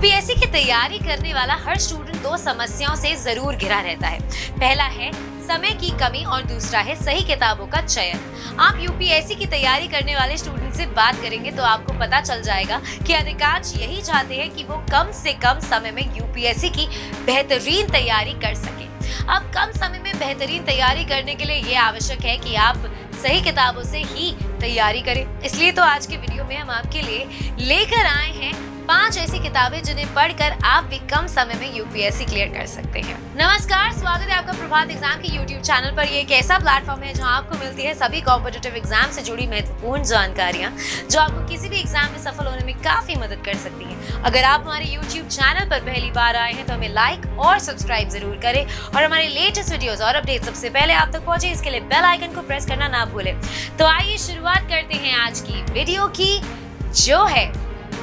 UPSC की तैयारी करने वाला हर स्टूडेंट दो समस्याओं से जरूर घिरा रहता है। पहला है समय की कमी और दूसरा है सही किताबों का चयन। आप यूपीएससी की तैयारी करने वाले स्टूडेंट से बात करेंगे तो आपको पता चल जाएगा कि अधिकांश यही चाहते हैं कि वो कम से कम समय में यूपीएससी की बेहतरीन तैयारी कर सके। अब कम समय में बेहतरीन तैयारी करने के लिए ये आवश्यक है कि आप सही किताबों से ही तैयारी करें। इसलिए तो आज के वीडियो में हम आपके लिए लेकर आए हैं 5 ऐसी किताबें जिन्हें पढ़कर आप भी कम समय में यूपीएससी क्लियर कर सकते हैं। नमस्कार, स्वागत है आपका प्रभात एग्जाम के यूट्यूब चैनल पर। ये एक ऐसा प्लेटफॉर्म है जहां आपको मिलती है सभी कॉम्पिटिटिव एग्जाम से जुड़ी महत्वपूर्ण जानकारियां जो आपको किसी भी एग्जाम में सफल होने में काफी मदद कर सकती हैं। अगर आप हमारे यूट्यूब चैनल पर पहली बार आए हैं तो हमें लाइक और सब्सक्राइब जरूर करें और हमारे लेटेस्ट वीडियोस और अपडेट सबसे पहले आप तक पहुंचे इसके लिए बेल आइकन को प्रेस करना ना भूलें। तो आइए शुरुआत करते हैं आज की वीडियो की, जो है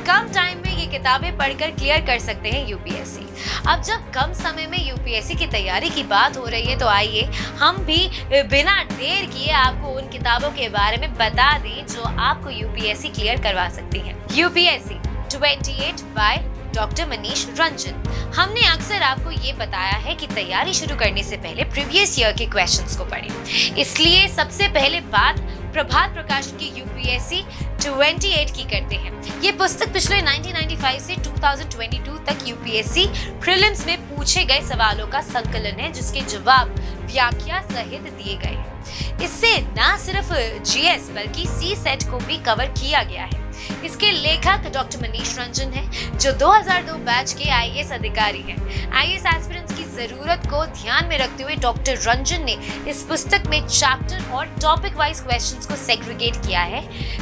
कम टाइम में ये किताबें पढ़कर क्लियर कर सकते हैं यूपीएससी। अब जब कम समय में यूपीएससी की तैयारी की बात हो रही है तो आइए हम भी बिना देर किए आपको उन किताबों के बारे में बता दें जो आपको यूपीएससी क्लियर करवा सकती हैं। UPSC 28 by doctor Manish Ranjan. हमने अक्सर आपको ये बताया है कि तैयारी शुरू करने से पहले प्रीवियस ईयर के क्वेश्चंस को पढ़ें। इसलिए सबसे पहले बात प्रभात प्रकाशन की यूपीएससी 28 की करते हैं। ये पुस्तक पिछले 1995 से 2022 तक यूपीएससी प्रीलिम्स में पूछे गए सवालों का संकलन है जिसके जवाब व्याख्या सहित दिए गए हैं। इससे न सिर्फ जीएस बल्कि सी सेट को भी कवर किया गया है। इसके लेखक डॉक्टर मनीष रंजन हैं जो 2002 बैच के आईएएस अधिकारी हैं। आईएएस एस्पिरेंट्स की जरूरत को ध्यान में रखते हुए डॉक्टर रंजन ने इस पुस्तक में चैप्टर और टॉपिक वाइज क्वेश्चंस को सेग्रीगेट किया है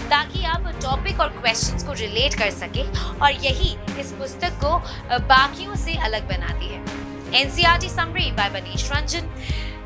ताकि आप टॉपिक और क्वेश्चंस को रिलेट कर सके और यही इस पुस्तक को बाकियों से अलग बनाती है। NCERT summary by Manish Ranjan.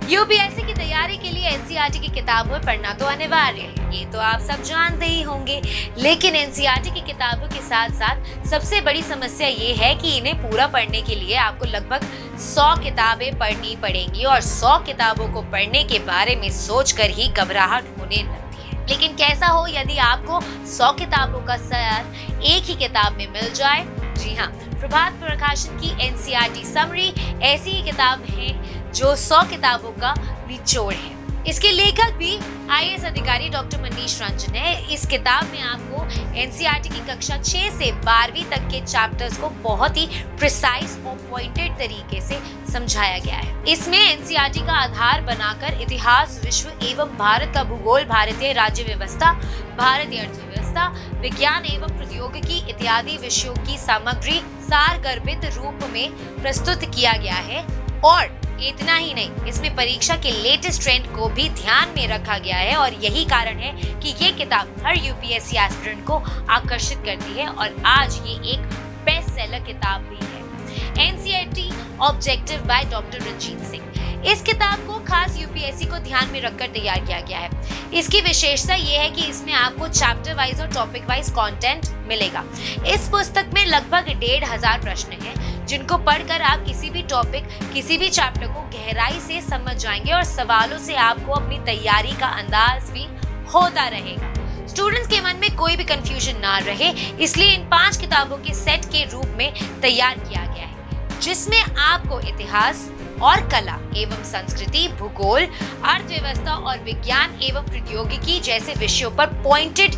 UPSC की तैयारी के लिए एनसीईआरटी की किताबों में पढ़ना तो अनिवार्य है, ये तो आप सब जानते ही होंगे। लेकिन एनसीईआरटी की किताबों के साथ साथ सबसे बड़ी समस्या ये है कि इन्हें पूरा पढ़ने के लिए आपको लगभग 100 किताबें पढ़नी पड़ेंगी और 100 किताबों को पढ़ने के बारे में सोचकर ही घबराहट होने लगती है। लेकिन कैसा हो यदि आपको 100 किताबों का सार एक ही किताब में मिल जाए? जी हाँ, प्रभात प्रकाशन की एनसीईआरटी समरी ऐसी ही किताब है जो 100 किताबों का निचोड़ है। इसके लेखक भी आईएएस अधिकारी डॉक्टर मनीष रंजन है। इस किताब में आपको एनसीईआरटी की कक्षा 6 से 12वीं तक के चैप्टर्स को बहुत ही प्रिसाइज और पॉइंटेड तरीके से समझाया गया है। इसमें एनसीईआरटी का आधार बनाकर इतिहास, विश्व एवं भारत का भूगोल, भारतीय राज्य व्यवस्था, भारतीय अर्थव्यवस्था, विज्ञान एवं प्रौद्योगिकी इत्यादि विषयों की सामग्री सारगर्भित रूप में प्रस्तुत किया गया है। और इतना ही नहीं, इसमें परीक्षा के लेटेस्ट ट्रेंड को भी ध्यान में रखा गया है और यही कारण है कि ये किताब हर यूपीएससी एस्पिरेंट को आकर्षित करती है और आज ये एक बेस्ट सेलर किताब भी है। NCERT objective by doctor Ranjit Singh. इस किताब को खास यूपीएससी को ध्यान में रखकर तैयार किया गया है। इसकी विशेषता ये है कि इसमें आपको चैप्टर वाइज और टॉपिक वाइज कंटेंट मिलेगा। इस पुस्तक में लगभग 1500 प्रश्न हैं जिनको पढ़कर आप किसी भी टॉपिक, किसी भी चैप्टर को गहराई से समझ जाएंगे और सवालों से आपको अपनी तैयारी का अंदाज भी होता रहेगा। स्टूडेंट्स के मन में कोई भी कंफ्यूजन ना रहे इसलिए इन 5 किताबों के सेट के रूप में तैयार किया गया है जिसमें आपको इतिहास और कला एवं संस्कृति, भूगोल, अर्थव्यवस्था और विज्ञान एवं प्रौद्योगिकी जैसे विषयों पर पॉइंटेड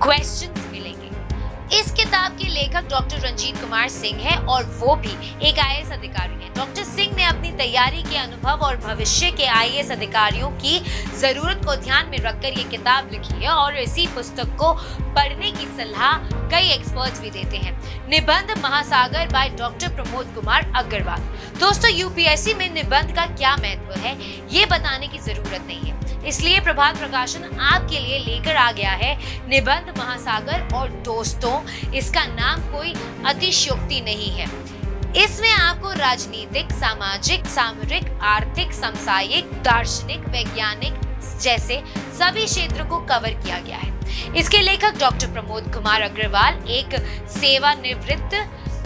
क्वेश्चंस मिलेंगे। इस किताब के लेखक डॉक्टर रंजीत कुमार सिंह हैं और वो भी एक आईएएस अधिकारी हैं। डॉक्टर सिंह ने अपनी तैयारी के अनुभव और भविष्य के आईएएस अधिकारियों की जरूरत को ध्यान में रखकर ये किताब लिखी है और इसी पुस्तक को पढ़ने की सलाह कई एक्सपर्ट्स भी देते हैं। निबंध महासागर बाय डॉक्टर प्रमोद कुमार अग्रवाल। दोस्तों, यूपीएससी में निबंध का क्या महत्व है ये बताने की जरूरत नहीं है, इसलिए प्रभात प्रकाशन आपके लिए लेकर आ गया है निबंध महासागर। और दोस्तों, इसका नाम कोई अतिशयोक्ति नहीं है। इसमें आपको राजनीतिक, सामाजिक, सामरिक, आर्थिक, समसामयिक, दार्शनिक, वैज्ञानिक जैसे सभी क्षेत्रों को कवर किया गया है। इसके लेखक डॉक्टर प्रमोद कुमार अग्रवाल एक सेवानिवृत्त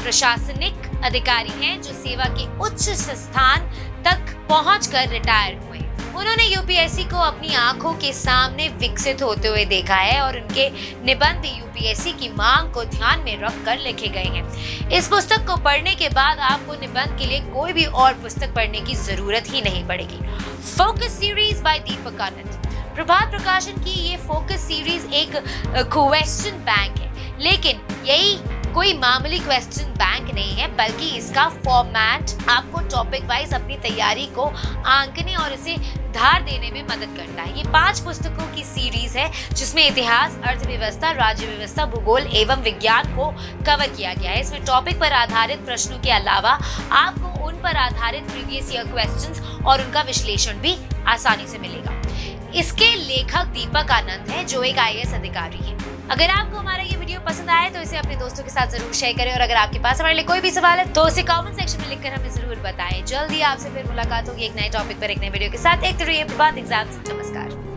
प्रशासनिक अधिकारी हैं जो सेवा के उच्च स्थान तक पहुंचकर रिटायर हुए। उन्होंने यूपीएससी को अपनी आंखों के सामने विकसित होते हुए देखा है और उनके निबंध यूपीएससी की मांग को ध्यान में रखकर लिखे गए हैं। इस पुस्तक को पढ़ने के बाद आपको निबंध के लिए कोई भी और पुस्तक पढ़ने की जरूरत ही नहीं पड़ेगी। फोकस सीरीज बाय दीपक आनंद। प्रभात प्रकाशन की ये फोकस सीरीज एक क्वेश्चन बैंक है, लेकिन यही कोई मामूली क्वेश्चन बैंक नहीं है, बल्कि इसका फॉर्मेट आपको टॉपिक वाइज अपनी तैयारी को आंकने और इसे धार देने में मदद करता है। ये 5 पुस्तकों की सीरीज है जिसमें इतिहास, अर्थव्यवस्था, राज्य व्यवस्था, भूगोल एवं विज्ञान को कवर किया गया है। इसमें टॉपिक पर आधारित प्रश्नों के अलावा आपको उन पर आधारित प्रीवियस ईयर क्वेश्चंस और उनका विश्लेषण भी आसानी से मिलेगा। इसके लेखक दीपक आनंद है जो एक आईएएस अधिकारी है। अगर आपको हमारा ये वीडियो पसंद आए तो इसे अपने दोस्तों के साथ जरूर शेयर करें और अगर आपके पास हमारे लिए कोई भी सवाल है तो उसे कमेंट सेक्शन में लिखकर हमें जरूर बताएं। जल्दी आपसे फिर मुलाकात होगी एक नए टॉपिक पर एक नए वीडियो के साथ। एक प्रभात एग्जाम। नमस्कार।